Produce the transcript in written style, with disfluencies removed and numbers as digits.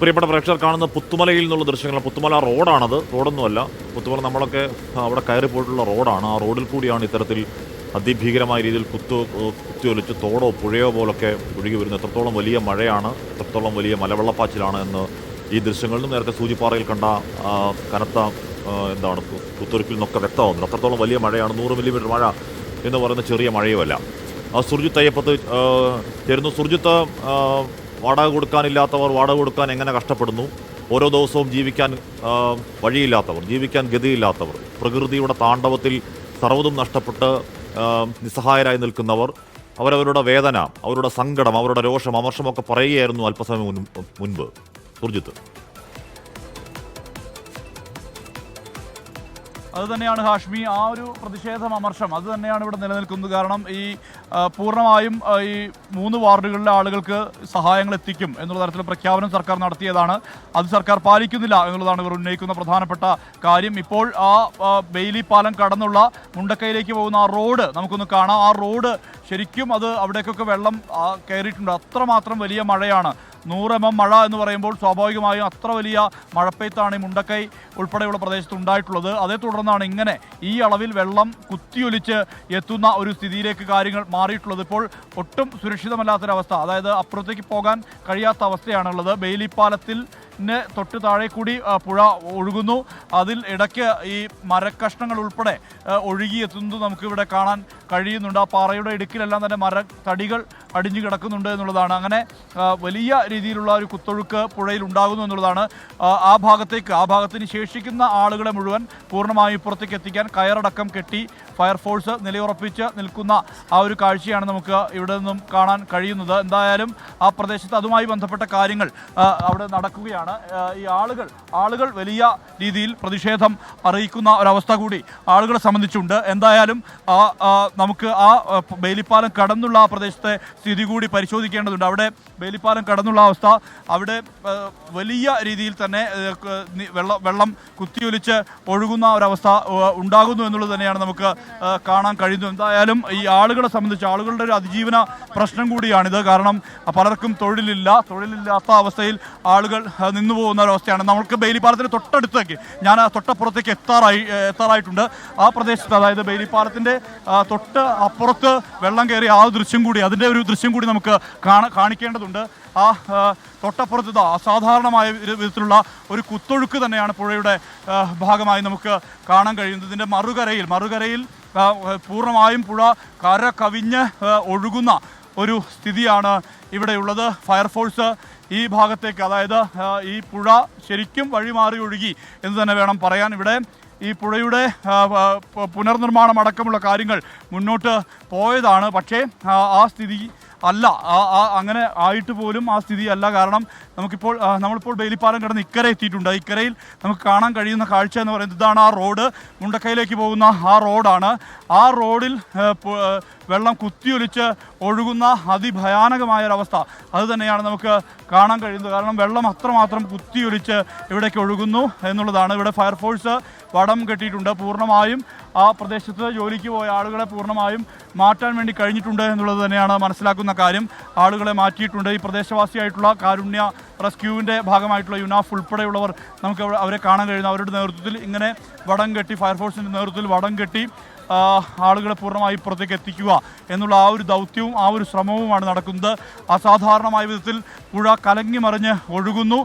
പ്രിയപ്പെട്ട പ്രേക്ഷകർ കാണുന്ന പുത്തുമലയിൽ നിന്നുള്ള ദൃശ്യങ്ങൾ. പുത്തുമല റോഡാണത്, റോഡൊന്നുമല്ല. പുത്തുമല നമ്മളൊക്കെ അവിടെ കയറി പോയിട്ടുള്ള റോഡാണ്. ആ റോഡിൽ കൂടിയാണ് ഇത്തരത്തിൽ അതിഭീകരമായ രീതിയിൽ കുത്തിയൊലിച്ച് തോടോ പുഴയോ പോലൊക്കെ ഒഴുകി വരുന്നത്. എത്രത്തോളം വലിയ മഴയാണ്, എത്രത്തോളം വലിയ മലവെള്ളപ്പാച്ചിലാണ് എന്ന് ഈ ദൃശ്യങ്ങളിൽ നിന്നും നേരത്തെ സൂചിപ്പാറയിൽ കണ്ട കനത്ത കുത്തൊഴുക്കിൽ നിന്നൊക്കെ വ്യക്തമാകുന്നത്. അത്രത്തോളം വലിയ മഴയാണ്. 100 മില്ലിമീറ്റർ മഴ എന്ന് പറയുന്ന ചെറിയ മഴയുമല്ല. സുർജിത്ത് അയ്യപ്പത്ത് ചേരുന്നു. സുർജിത്ത്, വാടക കൊടുക്കാനില്ലാത്തവർ വാടക കൊടുക്കാൻ എങ്ങനെ കഷ്ടപ്പെടുന്നു? ഓരോ ദിവസവും ജീവിക്കാൻ വഴിയില്ലാത്തവർ, ജീവിക്കാൻ ഗതിയില്ലാത്തവർ, പ്രകൃതിയുടെ താണ്ഡവത്തിൽ സർവ്വതും നഷ്ടപ്പെട്ട് നിസ്സഹായരായി നിൽക്കുന്നവർ, അവരവരുടെ വേദന, അവരുടെ സങ്കടം, അവരുടെ രോഷം, അമർഷമൊക്കെ പറയുകയായിരുന്നു അല്പസമയം മുൻപ് സുർജിത്ത്. അതുതന്നെയാണ് ഹാഷ്മി, ആ ഒരു പ്രതിഷേധം, അമർഷം അത് തന്നെയാണ് ഇവിടെ നിലനിൽക്കുന്നത്. കാരണം ഈ പൂർണ്ണമായും ഈ 3 വാർഡുകളിലെ ആളുകൾക്ക് സഹായങ്ങൾ എത്തിക്കും എന്നുള്ള തരത്തിൽ പ്രഖ്യാപനം സർക്കാർ നടത്തിയതാണ്. അത് സർക്കാർ പാലിക്കുന്നില്ല എന്നുള്ളതാണ് ഇവർ ഉന്നയിക്കുന്ന പ്രധാനപ്പെട്ട കാര്യം. ഇപ്പോൾ ആ ബെയിലി പാലം കടന്നുള്ള മുണ്ടക്കൈയിലേക്ക് പോകുന്ന ആ റോഡ് നമുക്കൊന്ന് കാണാം. ആ റോഡ് ശരിക്കും അത് അവിടേക്കൊക്കെ വെള്ളം കയറിയിട്ടുണ്ട്. അത്രമാത്രം വലിയ മഴയാണ്. 100 mm മഴ എന്ന് പറയുമ്പോൾ സ്വാഭാവികമായും അത്ര വലിയ മഴപ്പെയ്ത്താണ് ഈ മുണ്ടക്കൈ ഉൾപ്പെടെയുള്ള പ്രദേശത്ത് ഉണ്ടായിട്ടുള്ളത്. അതേ തുടർന്നാണ് ഇങ്ങനെ ഈ അളവിൽ വെള്ളം കുത്തിയൊലിച്ച് എത്തുന്ന ഒരു സ്ഥിതിയിലേക്ക് കാര്യങ്ങൾ മാറിയിട്ടുള്ളത്. ഇപ്പോൾ ഒട്ടും സുരക്ഷിതമല്ലാത്തൊരവസ്ഥ, അതായത് അപ്പുറത്തേക്ക് പോകാൻ കഴിയാത്ത അവസ്ഥയാണുള്ളത്. ബെയിലി പാലത്തിൽ തൊട്ട് താഴെ കൂടി പുഴ ഒഴുകുന്നു. അതിൽ ഇടയ്ക്ക് ഈ മരക്കഷ്ണങ്ങൾ ഉൾപ്പെടെ ഒഴുകിയെത്തുന്നത് നമുക്കിവിടെ കാണാൻ കഴിയുന്നുണ്ട്. ആ പാറയുടെ ഇടുക്കിലെല്ലാം തന്നെ മരത്തടികൾ അടിഞ്ഞു കിടക്കുന്നുണ്ട് എന്നുള്ളതാണ്. അങ്ങനെ വലിയ രീതിയിലുള്ള ഒരു കുത്തൊഴുക്ക് പുഴയിൽ ഉണ്ടാകുന്നു എന്നുള്ളതാണ്. ആ ഭാഗത്തിന് ശേഷിക്കുന്ന ആളുകളെ മുഴുവൻ പൂർണ്ണമായും ഇപ്പുറത്തേക്ക് എത്തിക്കാൻ കയറടക്കം കെട്ടി ഫയർഫോഴ്സ് നിലയുറപ്പിച്ച് നിൽക്കുന്ന ആ ഒരു കാഴ്ചയാണ് നമുക്ക് ഇവിടെ നിന്നും കാണാൻ കഴിയുന്നത്. എന്തായാലും ആ പ്രദേശത്ത് അതുമായി ബന്ധപ്പെട്ട കാര്യങ്ങൾ അവിടെ നടക്കുകയാണ്. ഈ ആളുകൾ വലിയ രീതിയിൽ പ്രതിഷേധം അറിയിക്കുന്ന ഒരവസ്ഥ കൂടി ആളുകളെ സംബന്ധിച്ചുണ്ട്. എന്തായാലും നമുക്ക് ആ ബെയിലിപ്പാലം കടന്നുള്ള ആ പ്രദേശത്തെ സ്ഥിതി കൂടി പരിശോധിക്കേണ്ടതുണ്ട്. അവിടെ ബെയിലിപ്പാലം കടന്നുള്ള അവസ്ഥ, അവിടെ വലിയ രീതിയിൽ തന്നെ വെള്ളം കുത്തിയൊലിച്ച് ഒഴുകുന്ന ഒരവസ്ഥ ഉണ്ടാകുന്നു എന്നുള്ളത് തന്നെയാണ് നമുക്ക് കാണാൻ കഴിയുന്നത്. എന്തായാലും ഈ ആളുകളെ സംബന്ധിച്ച് ആളുകളുടെ ഒരു അതിജീവന പ്രശ്നം കൂടിയാണിത്. കാരണം പലർക്കും തൊഴിലില്ലാത്ത അവസ്ഥയിൽ ആളുകൾ നിന്നു പോകുന്ന ഒരവസ്ഥയാണ്. നമുക്ക് ബെയിലിപ്പാലത്തിന് തൊട്ടടുത്തേക്ക്, ഞാൻ തൊട്ടപ്പുറത്തേക്ക് എത്താറായിട്ടുണ്ട്. ആ പ്രദേശത്ത്, അതായത് ബെയിലിപ്പാലത്തിൻ്റെ തൊട്ട് അപ്പുറത്ത് വെള്ളം കയറി ആ അതിൻ്റെ ഒരു ദൃശ്യം കൂടി നമുക്ക് കാണിക്കേണ്ടതുണ്ട്. ആ തൊട്ടപ്പുറത്ത് അസാധാരണമായ വിധത്തിലുള്ള ഒരു കുത്തൊഴുക്ക് തന്നെയാണ് പുഴയുടെ ഭാഗമായി നമുക്ക് കാണാൻ കഴിയുന്നത്. ഇതിൻ്റെ മറുകരയിൽ പൂർണ്ണമായും പുഴ കര കവിഞ്ഞ് ഒഴുകുന്ന ഒരു സ്ഥിതിയാണ് ഇവിടെയുള്ളത്. ഫയർഫോഴ്സ് ഈ ഭാഗത്തേക്ക്, അതായത് ഈ പുഴ ശരിക്കും വഴിമാറി ഒഴുകി എന്ന് തന്നെ വേണം പറയാൻ. ഇവിടെ ഈ പുഴയുടെ പുനർനിർമ്മാണം അടക്കമുള്ള കാര്യങ്ങൾ മുന്നോട്ട് പോയതാണ്. പക്ഷേ ആ സ്ഥിതി അല്ല, അങ്ങനെ ആയിട്ട് പോലും ആ സ്ഥിതി അല്ല. കാരണം നമ്മളിപ്പോൾ ബെയിലിപ്പാലം കിടന്ന് ഇക്കരെ എത്തിയിട്ടുണ്ട്. ഇക്കരയിൽ നമുക്ക് കാണാൻ കഴിയുന്ന കാഴ്ച എന്ന് പറയുന്നത് ഇതാണ്. ആ റോഡ് മുണ്ടക്കൈയിലേക്ക് പോകുന്ന ആ റോഡാണ്. ആ റോഡിൽ വെള്ളം കുത്തിയൊലിച്ച് ഒഴുകുന്ന അതിഭയാനകമായൊരവസ്ഥ അത് തന്നെയാണ് നമുക്ക് കാണാൻ കഴിയുന്നത്. കാരണം വെള്ളം അത്രമാത്രം കുത്തിയൊലിച്ച് ഇവിടേക്ക് ഒഴുകുന്നു എന്നുള്ളതാണ്. ഇവിടെ ഫയർഫോഴ്സ് വടം കെട്ടിയിട്ടുണ്ട്. പൂർണ്ണമായും ആ പ്രദേശത്ത് ജോലിക്ക് പോയ ആളുകളെ പൂർണ്ണമായും മാറ്റാൻ വേണ്ടി കഴിഞ്ഞിട്ടുണ്ട് എന്നുള്ളത് തന്നെയാണ് മനസ്സിലാക്കുന്ന കാര്യം. ആളുകളെ മാറ്റിയിട്ടുണ്ട്. ഈ പ്രദേശവാസിയായിട്ടുള്ള കാരുണ്യ റെസ്ക്യൂവിൻ്റെ ഭാഗമായിട്ടുള്ള യുനാഫ് ഉൾപ്പെടെയുള്ളവർ നമുക്ക് അവരെ കാണാൻ കഴിയുന്നു. അവരുടെ നേതൃത്വത്തിൽ ഇങ്ങനെ വടം കെട്ടി, ഫയർഫോഴ്സിൻ്റെ നേതൃത്വത്തിൽ വടം കെട്ടി ആളുകളെ പൂർണ്ണമായി പുറത്തേക്ക് എത്തിക്കുക എന്നുള്ള ആ ഒരു ദൗത്യവും ആ ഒരു ശ്രമവുമാണ് നടക്കുന്നത്. അസാധാരണമായ വിധത്തിൽ പുഴ കലങ്ങി മറിഞ്ഞ് ഒഴുകുന്നു.